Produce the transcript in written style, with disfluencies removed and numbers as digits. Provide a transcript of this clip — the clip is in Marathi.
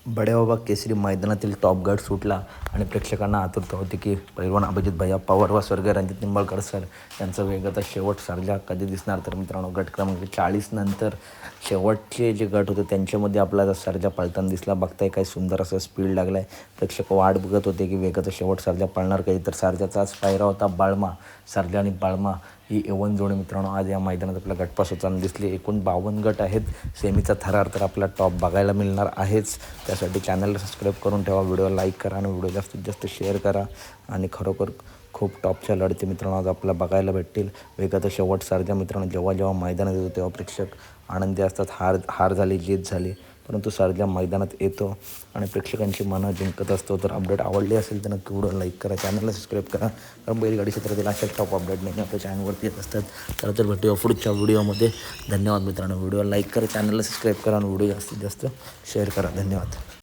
बडेबाबा केसरी मैदानातील टॉप गार्ड सुटला आणि प्रेक्षकांना आतुरता होती की पैलवान अभिजित भैया पवार व स्वर्गीय रणजित निंबाळकर सर यांचा वेगाचा शेवट सर्जा कधी दिसणार. तर मित्रांनो, गट क्रमांक 40 नंतर शेवटचे जे गट होते त्यांच्यामध्ये आपला सर्जा पळताना दिसला. बघताय काय सुंदर असं स्पीड लागला आहे. प्रेक्षक वाट बघत होते की वेगाचा शेवट सर्जा पळणार काही. तर सर्जाचाच पायरा होता बाळमा. सर्जा आणि बाळमा ही एवन जोडी मित्रांनो आज या मैदानात आपल्या गटपास होताना दिसली. एकूण 52 गट आहेत. सेमीचा थरार तर आपला टॉप बघायला मिळणार आहेच. त्यासाठी चॅनलला सबस्क्राईब करून ठेवा, व्हिडिओ लाईक करा आणि व्हिडिओ जास्तीत जास्त शेअर करा. आणि खरोखर खूप टॉपच्या लढती मित्रांनो आज आपल्याला बघायला भेटतील. वेगाचा शेवट सर्जा मित्रांनो जेव्हा मैदानात येतो तेव्हा प्रेक्षक आनंदी असतात. हार झाली, जीत झाली, परंतु सर्जा मैदानात येतो आणि प्रेक्षकांची मनं जिंकत असतो. तर अपडेट आवडली असेल तर नक्की व्हिडिओ लाईक करा, चॅनलला सबस्क्राईब करा. कारण बैलगाडी क्षेत्रातील अशा टॉप अपडेट नाही आपल्या चॅनलवरती येत असतात. तर भेटूया पुढच्या व्हिडिओमध्ये. धन्यवाद मित्रांनो. व्हिडिओ लाईक करा, चॅनलला सबस्क्राईब करा आणि व्हिडिओ जास्तीत जास्त शेअर करा. धन्यवाद.